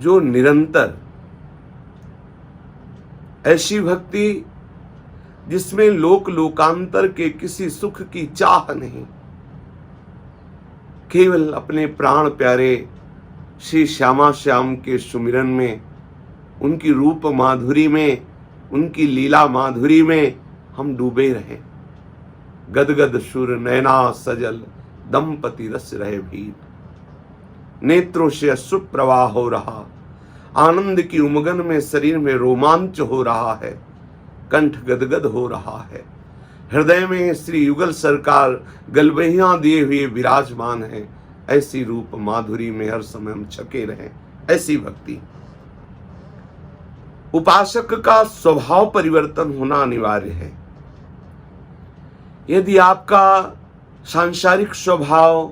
जो निरंतर, ऐसी भक्ति जिसमें लोकांतर के किसी सुख की चाह नहीं, केवल अपने प्राण प्यारे श्री श्यामा श्याम के सुमिरन में, उनकी रूप माधुरी में, उनकी लीला माधुरी में हम डूबे रहे। गदगद सुर नैना सजल दंपति रस रहे भीर, नेत्रों से अश्रु प्रवाह हो रहा, आनंद की उमगन में शरीर में रोमांच हो रहा है, कंठ गदगद हो रहा है, हृदय में श्री युगल सरकार गलबहियां दिए हुए विराजमान है। ऐसी रूप माधुरी में हर समय हम छके रहें, ऐसी भक्ति। उपासक का स्वभाव परिवर्तन होना अनिवार्य है। यदि आपका सांसारिक स्वभाव,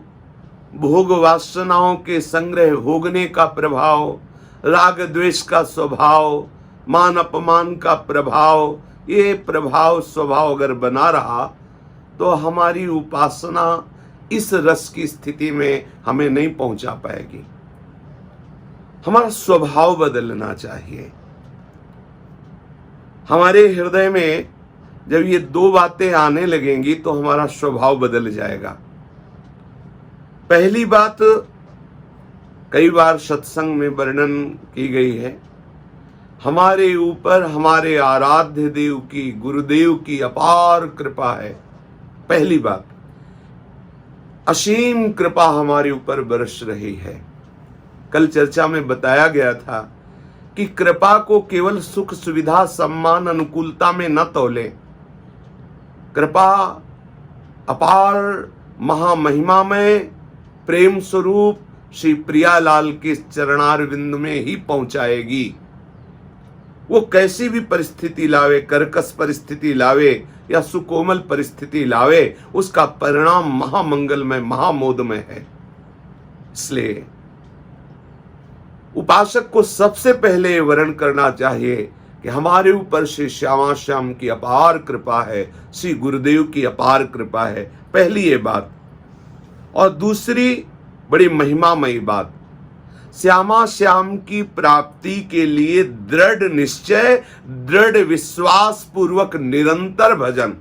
भोग वासनाओं के संग्रह भोगने का प्रभाव, राग द्वेष का स्वभाव, मान अपमान का प्रभाव, ये प्रभाव स्वभाव अगर बना रहा तो हमारी उपासना इस रस की स्थिति में हमें नहीं पहुंचा पाएगी। हमारा स्वभाव बदलना चाहिए। हमारे हृदय में जब ये दो बातें आने लगेंगी तो हमारा स्वभाव बदल जाएगा। पहली बात कई बार सत्संग में वर्णन की गई है, हमारे ऊपर हमारे आराध्य देव की, गुरुदेव की अपार कृपा है। पहली बात, असीम कृपा हमारे ऊपर बरस रही है। कल चर्चा में बताया गया था कि कृपा को केवल सुख सुविधा सम्मान अनुकूलता में न तौले। कृपा अपार महामहिमा में प्रेम स्वरूप श्री प्रियालाल के चरणारविंद में ही पहुंचाएगी। वो कैसी भी परिस्थिति लावे, कर्कश परिस्थिति लावे या सुकोमल परिस्थिति लावे, उसका परिणाम महामंगलमय महामोदमय है। इसलिए उपासक को सबसे पहले वर्ण करना चाहिए कि हमारे ऊपर श्री श्यामा श्याम की अपार कृपा है, श्री गुरुदेव की अपार कृपा है। पहली ये बात। और दूसरी बड़ी महिमामयी बात, श्यामा श्याम की प्राप्ति के लिए दृढ़ निश्चय, दृढ़ विश्वास पूर्वक निरंतर भजन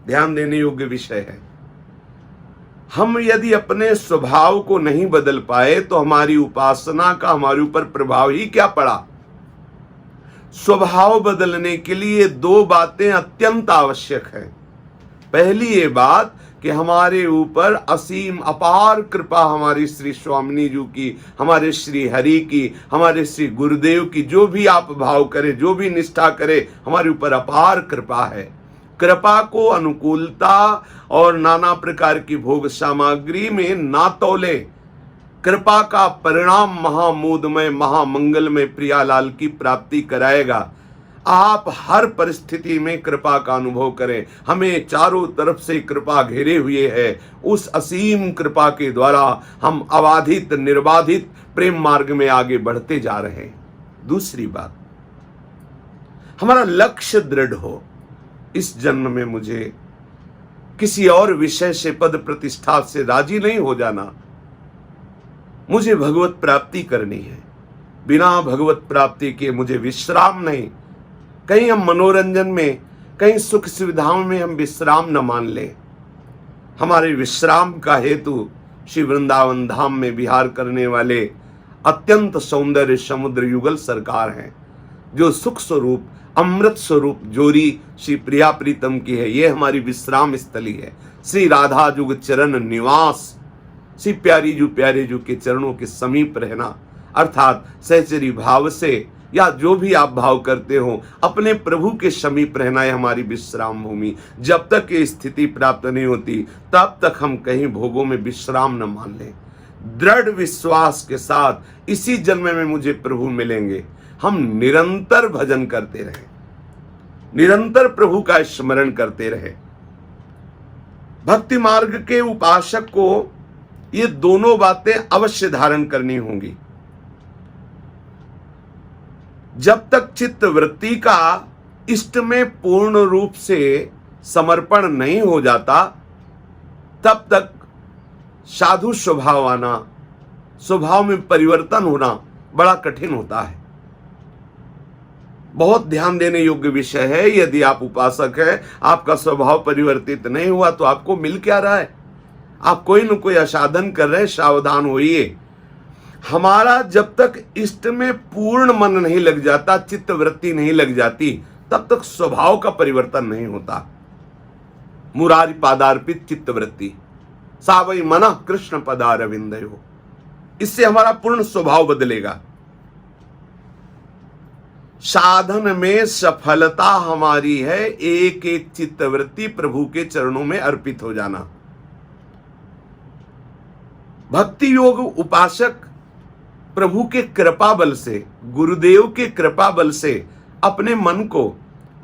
ध्यान देने योग्य विषय है। हम यदि अपने स्वभाव को नहीं बदल पाए तो हमारी उपासना का हमारे ऊपर प्रभाव ही क्या पड़ा। स्वभाव बदलने के लिए दो बातें अत्यंत आवश्यक है। पहली ये बात कि हमारे ऊपर असीम अपार कृपा हमारी श्री स्वामिनी जी की, हमारे श्री हरि की, हमारे श्री गुरुदेव की, जो भी आप भाव करे, जो भी निष्ठा करे, हमारे ऊपर अपार कृपा है। कृपा को अनुकूलता और नाना प्रकार की भोग सामग्री में ना तौले। कृपा का परिणाम महामोदमय महामंगलमय प्रियालाल की प्राप्ति कराएगा। आप हर परिस्थिति में कृपा का अनुभव करें। हमें चारों तरफ से कृपा घेरे हुए है। उस असीम कृपा के द्वारा हम अबाधित निर्बाधित प्रेम मार्ग में आगे बढ़ते जा रहे हैं। दूसरी बात, हमारा लक्ष्य दृढ़ हो। इस जन्म में मुझे किसी और विषय से, पद प्रतिष्ठा से राजी नहीं हो जाना। मुझे भगवत प्राप्ति करनी है। बिना भगवत प्राप्ति के मुझे विश्राम नहीं। कहीं हम मनोरंजन में, कहीं सुख सुविधाओं में हम विश्राम न मान ले। हमारे विश्राम का हेतु श्री वृंदावन धाम में विहार करने वाले अत्यंत सौंदर्य समुद्र युगल सरकार हैं, जो सुख स्वरूप अमृत स्वरूप जोरी श्री प्रिया प्रीतम की है। ये हमारी विश्राम स्थली है। श्री राधा जुग चरण निवास, श्री प्यारी जू प्यारे जू के चरणों के समीप रहना, अर्थात सहचरी भाव से या जो भी आप भाव करते हो अपने प्रभु के समीप रहना है हमारी विश्राम भूमि। जब तक ये स्थिति प्राप्त नहीं होती तब तक हम कहीं भोगों में विश्राम न मान लें। दृढ़ विश्वास के साथ इसी जन्म में मुझे प्रभु मिलेंगे। हम निरंतर भजन करते रहे, निरंतर प्रभु का स्मरण करते रहे। भक्ति मार्ग के उपासक को ये दोनों बातें अवश्य धारण करनी होंगी। जब तक चित्त वृत्ति का इष्ट में पूर्ण रूप से समर्पण नहीं हो जाता तब तक साधु स्वभाव आना, स्वभाव में परिवर्तन होना बड़ा कठिन होता है। बहुत ध्यान देने योग्य विषय है। यदि आप उपासक है, आपका स्वभाव परिवर्तित नहीं हुआ तो आपको मिल क्या रहा है? आप कोई न कोई असाधन कर रहे हैं, सावधान होइए। हमारा जब तक इष्ट में पूर्ण मन नहीं लग जाता, चित्त वृत्ति नहीं लग जाती, तब तक स्वभाव का परिवर्तन नहीं होता। मुरारी पादार्पित चित्त वृत्ति सावई मना कृष्ण पदारविंदयो, इससे हमारा पूर्ण स्वभाव बदलेगा। साधन में सफलता हमारी है एक एक चित्तवृत्ति प्रभु के चरणों में अर्पित हो जाना। भक्ति योग उपासक प्रभु के कृपा बल से, गुरुदेव के कृपा बल से अपने मन को,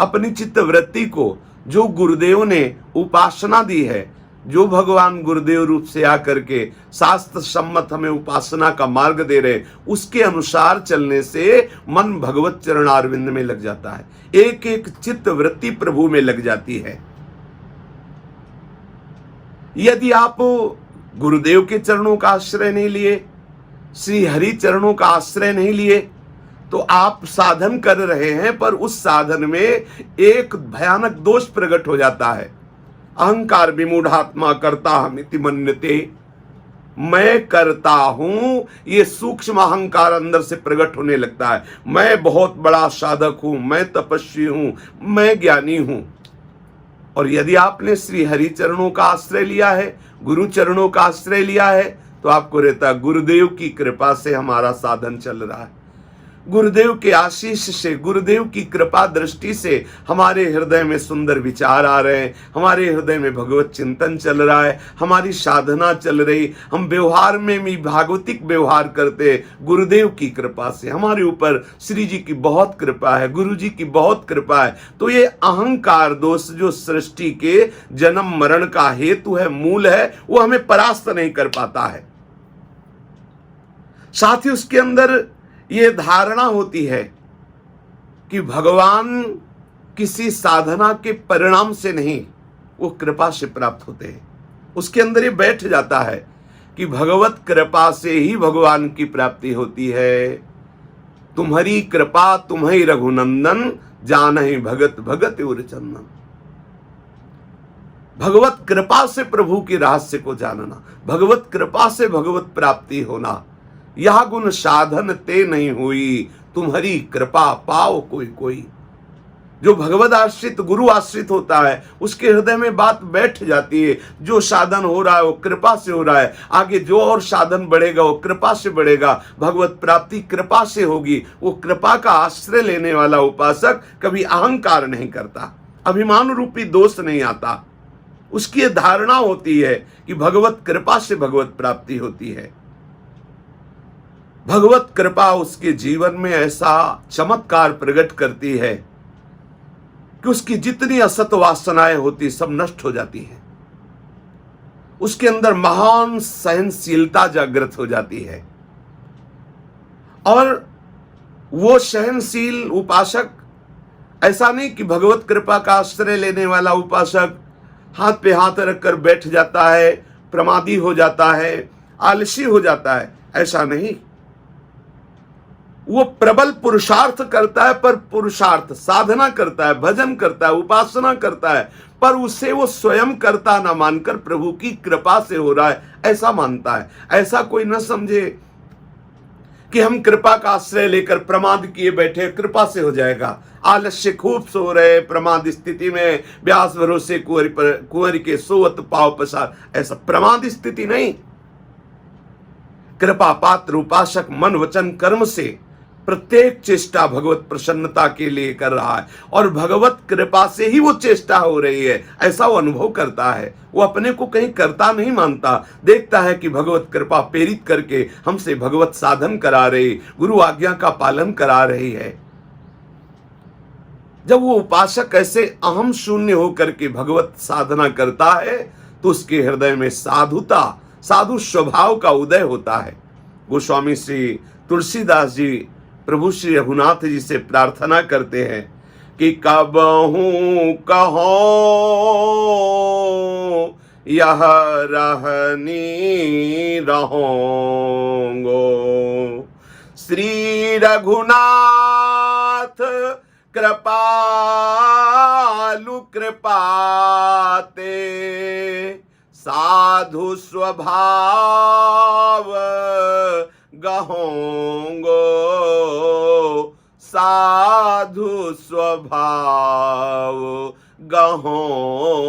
अपनी चित्तवृत्ति को, जो गुरुदेव ने उपासना दी है, जो भगवान गुरुदेव रूप से आकर के शास्त्र सम्मत हमें उपासना का मार्ग दे रहे, उसके अनुसार चलने से मन भगवत चरणारविंद में लग जाता है। एक एक चित्त वृत्ति प्रभु में लग जाती है। यदि आप गुरुदेव के चरणों का आश्रय नहीं लिए, श्री हरि चरणों का आश्रय नहीं लिए, तो आप साधन कर रहे हैं, पर उस साधन में एक भयानक दोष प्रकट हो जाता है। अहंकार विमूढ़ात्मा करता हमिति मन्यते, मैं करता हूं, ये सूक्ष्म अहंकार अंदर से प्रकट होने लगता है। मैं बहुत बड़ा साधक हूं, मैं तपस्वी हूं, मैं ज्ञानी हूं। और यदि आपने श्री हरि चरणों का आश्रय लिया है, गुरु चरणों का आश्रय लिया है, तो आपको रहता है गुरुदेव की कृपा से हमारा साधन चल रहा है। गुरुदेव के आशीष से, गुरुदेव की कृपा दृष्टि से हमारे हृदय में सुंदर विचार आ रहे हैं, हमारे हृदय में भगवत चिंतन चल रहा है, हमारी साधना चल रही, हम व्यवहार में भी भागवतिक व्यवहार करते, गुरुदेव की कृपा से। हमारे ऊपर श्री जी की बहुत कृपा है, गुरु जी की बहुत कृपा है। तो ये अहंकार दोष जो सृष्टि के जन्म मरण का हेतु है, मूल है, वो हमें परास्त नहीं कर पाता है। साथ ही उसके अंदर ये धारणा होती है कि भगवान किसी साधना के परिणाम से नहीं, वो कृपा से प्राप्त होते हैं। उसके अंदर ये बैठ जाता है कि भगवत कृपा से ही भगवान की प्राप्ति होती है। तुम्हारी कृपा तुम्हें रघुनंदन, जानहि भगत भगत उर चंदन। भगवत कृपा से प्रभु के रहस्य को जानना, भगवत कृपा से भगवत प्राप्ति होना। यह गुण साधन ते नहीं हुई, तुम्हारी कृपा पाओ कोई कोई। जो भगवत आश्रित, गुरु आश्रित होता है, उसके हृदय में बात बैठ जाती है, जो साधन हो रहा है वो कृपा से हो रहा है, आगे जो और साधन बढ़ेगा वो कृपा से बढ़ेगा, भगवत प्राप्ति कृपा से होगी। वो कृपा का आश्रय लेने वाला उपासक कभी अहंकार नहीं करता, अभिमान रूपी दोष नहीं आता। उसकी धारणा होती है कि भगवत कृपा से भगवत प्राप्ति होती है। भगवत कृपा उसके जीवन में ऐसा चमत्कार प्रकट करती है कि उसकी जितनी असत वासनाएं होती सब नष्ट हो जाती हैं। उसके अंदर महान सहनशीलता जागृत हो जाती है। और वो सहनशील उपासक ऐसा नहीं कि भगवत कृपा का आश्रय लेने वाला उपासक हाथ पे हाथ रखकर बैठ जाता है, प्रमादी हो जाता है, आलसी हो जाता है, ऐसा नहीं। वो प्रबल पुरुषार्थ करता है, पर पुरुषार्थ साधना करता है, भजन करता है, उपासना करता है, पर उसे वो स्वयं करता ना मानकर प्रभु की कृपा से हो रहा है ऐसा मानता है। ऐसा कोई न समझे कि हम कृपा का आश्रय लेकर प्रमाद किए बैठे, कृपा से हो जाएगा। आलस्य खूब सो रहे, प्रमाद स्थिति में व्यास भरोसे कुंवरी के सोवत पाव पसार, ऐसा प्रमाद स्थिति नहीं। कृपा पात्र उपासक मन वचन कर्म से प्रत्येक चेष्टा भगवत प्रसन्नता के लिए कर रहा है, और भगवत कृपा से ही वो चेष्टा हो रही है, ऐसा वो अनुभव करता है। वो अपने को कहीं करता नहीं मानता, देखता है कि भगवत कृपा प्रेरित करके हमसे भगवत साधन करा रही, गुरु आज्ञा का पालन करा रही है। जब वो उपासक ऐसे अहम शून्य होकर के भगवत साधना करता है, तो उसके हृदय में साधुता, साधु स्वभाव का उदय होता है। गोस्वामी श्री तुलसीदास जी प्रभु श्री रघुनाथ जी से प्रार्थना करते हैं कि कबहू कहो यह रहनी रहोंगो। श्री रघुनाथ कृपालु कृपाते, साधु स्वभाव गहोंगो, साधु स्वभाव गहोंगो।